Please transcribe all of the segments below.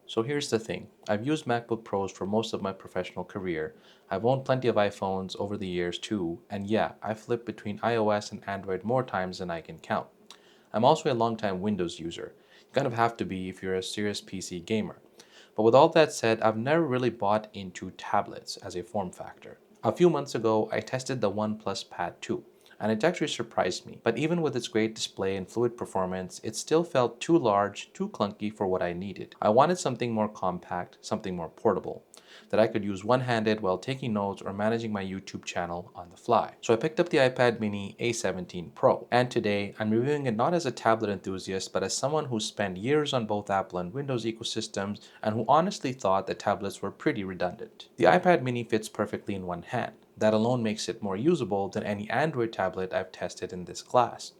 So here's the thing. I've used MacBook Pros for most of my professional career. I've owned plenty of iPhones over the years too, and yeah, I've flipped between iOS and Android more times than I can count. I'm also a longtime Windows user. You kind of have to be if you're a serious PC gamer. But with all that said, I've never really bought into tablets as a form factor. A few months ago, I tested the OnePlus Pad 2, and it actually surprised me. But even with its great display and fluid performance, it still felt too large, too clunky for what I needed. I wanted something more compact, something more portable, that I could use one-handed while taking notes or managing my YouTube channel on the fly. So I picked up the iPad mini A17 Pro, and today I'm reviewing it not as a tablet enthusiast, but as someone who's spent years on both Apple and Windows ecosystems and who honestly thought that tablets were pretty redundant. The iPad mini fits perfectly in one hand. That alone makes it more usable than any Android tablet I've tested in this class.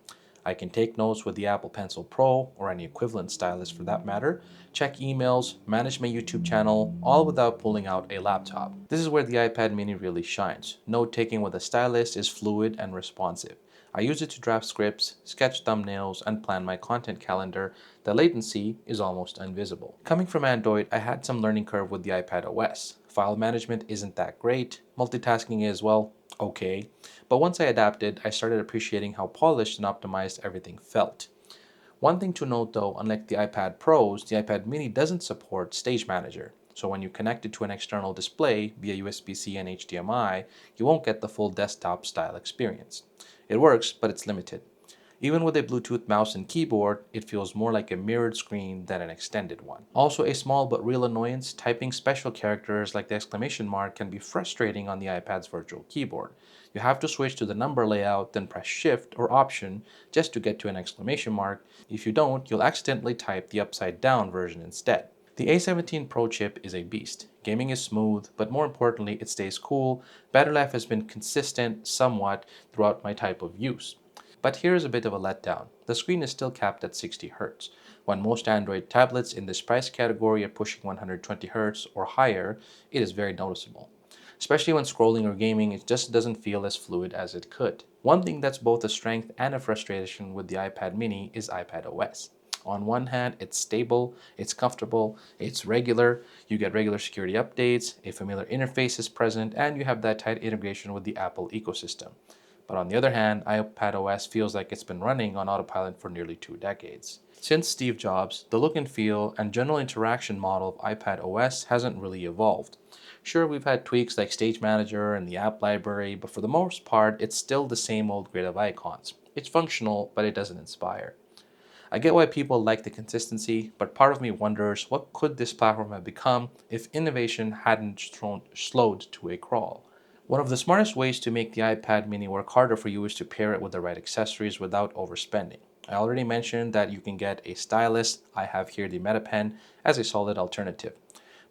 I can take notes with the Apple Pencil Pro, or any equivalent stylus for that matter, check emails, manage my YouTube channel, all without pulling out a laptop. This is where the iPad mini really shines. Note taking with a stylus is fluid and responsive. I use it to draft scripts, sketch thumbnails, and plan my content calendar. The latency is almost invisible. Coming from Android, I had some learning curve with the iPad OS. File management isn't that great. Multitasking is, well, okay. But once I adapted, I started appreciating how polished and optimized everything felt. One thing to note though, unlike the iPad Pros, the iPad mini doesn't support Stage Manager. So when you connect it to an external display via USB-C and HDMI, you won't get the full desktop style experience. It works, but it's limited. Even with a Bluetooth mouse and keyboard, it feels more like a mirrored screen than an extended one. Also, a small but real annoyance, typing special characters like the exclamation mark can be frustrating on the iPad's virtual keyboard. You have to switch to the number layout, then press Shift or Option just to get to an exclamation mark. If you don't, you'll accidentally type the upside down version instead. The A17 Pro chip is a beast. Gaming is smooth, but more importantly, it stays cool. Battery life has been consistent somewhat throughout my type of use. But here's a bit of a letdown. The screen is still capped at 60 Hz. When most Android tablets in this price category are pushing 120 Hz or higher, it is very noticeable. Especially when scrolling or gaming, it just doesn't feel as fluid as it could. One thing that's both a strength and a frustration with the iPad mini is iPad OS. On one hand, it's stable, it's comfortable, it's regular, you get regular security updates, a familiar interface is present, and you have that tight integration with the Apple ecosystem. But on the other hand, iPadOS feels like it's been running on autopilot for nearly 2 decades. Since Steve Jobs, the look and feel and general interaction model of iPadOS hasn't really evolved. Sure, we've had tweaks like Stage Manager and the app library, but for the most part, it's still the same old grid of icons. It's functional, but it doesn't inspire. I get why people like the consistency, but part of me wonders what could this platform have become if innovation hadn't slowed to a crawl. One of the smartest ways to make the iPad mini work harder for you is to pair it with the right accessories without overspending. I already mentioned that you can get a stylus, I have here the Meta Pen, as a solid alternative.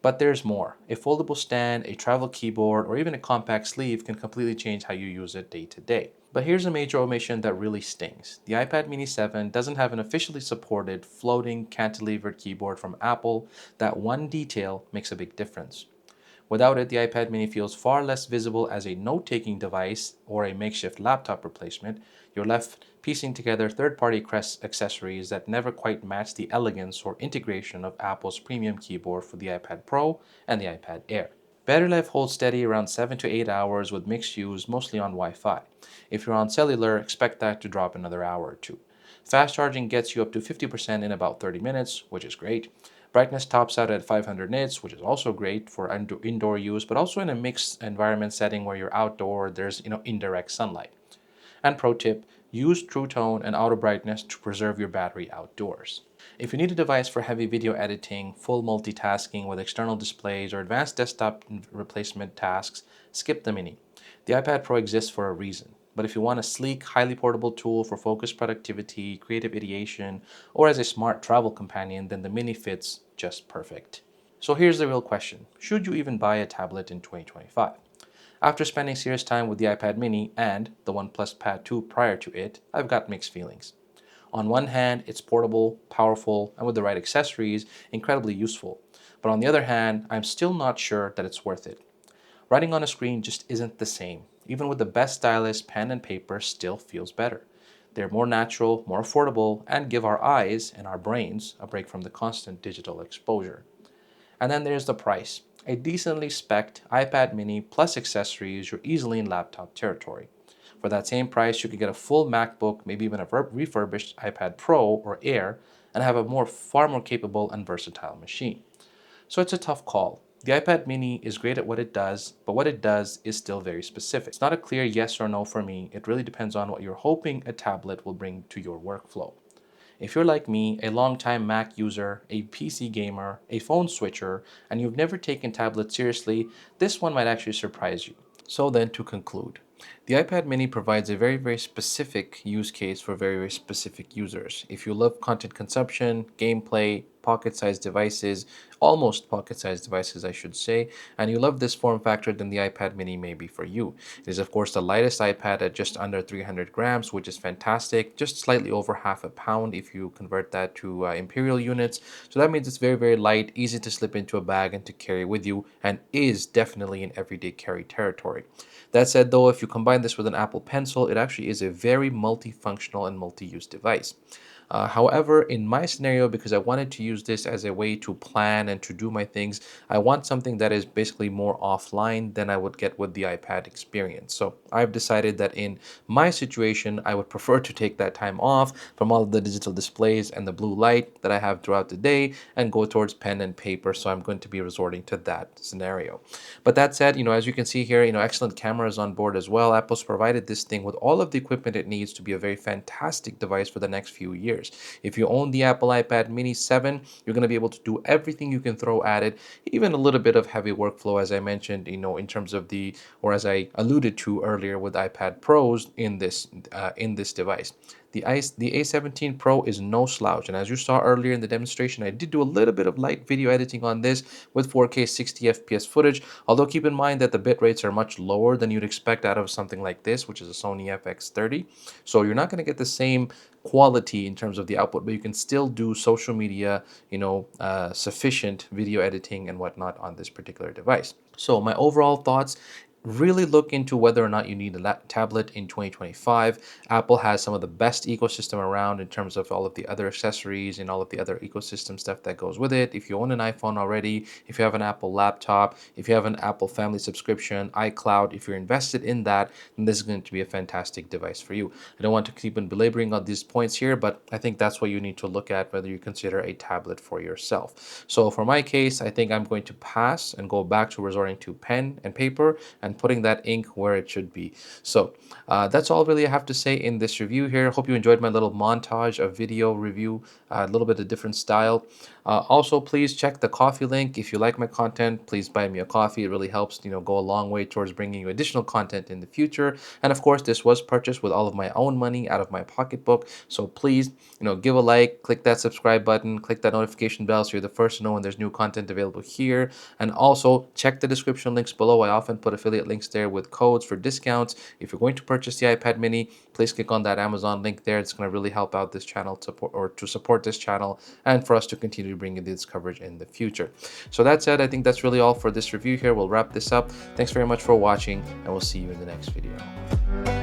But there's more. A foldable stand, a travel keyboard, or even a compact sleeve can completely change how you use it day to day. But here's a major omission that really stings. The iPad mini 7 doesn't have an officially supported floating cantilevered keyboard from Apple. That one detail makes a big difference. Without it, the iPad mini feels far less visible as a note-taking device or a makeshift laptop replacement. You're left piecing together third-party accessories that never quite match the elegance or integration of Apple's premium keyboard for the iPad Pro and the iPad Air. Battery life holds steady around 7 to 8 hours with mixed use, mostly on Wi-Fi. If you're on cellular, expect that to drop another hour or two. Fast charging gets you up to 50% in about 30 minutes, which is great. Brightness tops out at 500 nits, which is also great for indoor use, but also in a mixed environment setting where you're outdoor, there's indirect sunlight. And pro tip, use True Tone and auto brightness to preserve your battery outdoors. If you need a device for heavy video editing, full multitasking with external displays, or advanced desktop replacement tasks, skip the mini. The iPad Pro exists for a reason. But if you want a sleek, highly portable tool for focused productivity, creative ideation, or as a smart travel companion, then the mini fits just perfect. So here's the real question. Should you even buy a tablet in 2025? After spending serious time with the iPad mini and the OnePlus Pad 2 prior to it, I've got mixed feelings. On one hand, it's portable, powerful, and with the right accessories, incredibly useful. But on the other hand, I'm still not sure that it's worth it. Writing on a screen just isn't the same. Even with the best stylus, pen and paper still feels better. They're more natural, more affordable, and give our eyes and our brains a break from the constant digital exposure. And then there's the price. A decently spec'd iPad mini plus accessories, you're easily in laptop territory. For that same price, you could get a full MacBook, maybe even a refurbished iPad Pro or Air, and have a far more capable and versatile machine. So it's a tough call. The iPad mini is great at what it does, but what it does is still very specific. It's not a clear yes or no for me. It really depends on what you're hoping a tablet will bring to your workflow. If you're like me, a longtime Mac user, a PC gamer, a phone switcher, and you've never taken tablets seriously, this one might actually surprise you. So then to conclude, the iPad mini provides a very specific use case for very specific users. If you love content consumption, gameplay, pocket-sized devices, almost pocket-sized devices I should say, and you love this form factor, then the iPad mini may be for you. It is of course the lightest iPad at just under 300 grams, which is fantastic, just slightly over half a pound if you convert that to imperial units. So that means it's very light, easy to slip into a bag and to carry with you, and is definitely in everyday carry territory. That said though, if you combine this with an Apple Pencil, it actually is a very multifunctional and multi-use device. However, in my scenario, because I wanted to use this as a way to plan and to do my things, I want something that is basically more offline than I would get with the iPad experience. So I've decided that in my situation, I would prefer to take that time off from all of the digital displays and the blue light that I have throughout the day and go towards pen and paper. So I'm going to be resorting to that scenario. But that said, as you can see here, excellent cameras on board as well. Apple's provided this thing with all of the equipment it needs to be a very fantastic device for the next few years. If you own the Apple iPad mini 7, you're going to be able to do everything you can throw at it, even a little bit of heavy workflow, as I mentioned, in terms of or as I alluded to earlier with iPad Pros in this device. The A17 Pro is no slouch, and as you saw earlier in the demonstration, I did do a little bit of light video editing on this with 4K 60 FPS footage, although keep in mind that the bit rates are much lower than you'd expect out of something like this, which is a Sony FX30. So you're not going to get the same quality in terms of the output, but you can still do social media, sufficient video editing and whatnot on this particular device. So my overall thoughts, really look into whether or not you need a tablet in 2025. Apple has some of the best ecosystem around in terms of all of the other accessories and all of the other ecosystem stuff that goes with it. If you own an iPhone already, if you have an Apple laptop, if you have an Apple family subscription, iCloud, if you're invested in that, then this is going to be a fantastic device for you. I don't want to keep on belaboring on these points here, but I think that's what you need to look at whether you consider a tablet for yourself. So for my case, I think I'm going to pass and go back to resorting to pen and paper and putting that ink where it should be. So that's all really I have to say in this review here. Hope you enjoyed my little montage of video review, a little bit of different style. Also, please check the coffee link. If you like my content, please buy me a coffee. It really helps, go a long way towards bringing you additional content in the future. And of course, this was purchased with all of my own money out of my pocketbook. So please, give a like, click that subscribe button, click that notification bell so you're the first to know when there's new content available here. And also check the description links below. I often put affiliate links there with codes for discounts. If you're going to purchase the iPad mini, please click on that Amazon link there. It's going to really help out this channel to support this channel and for us to continue to bring you this coverage in the future. So that said, I think that's really all for this review here. We'll wrap this up. Thanks very much for watching, and we'll see you in the next video.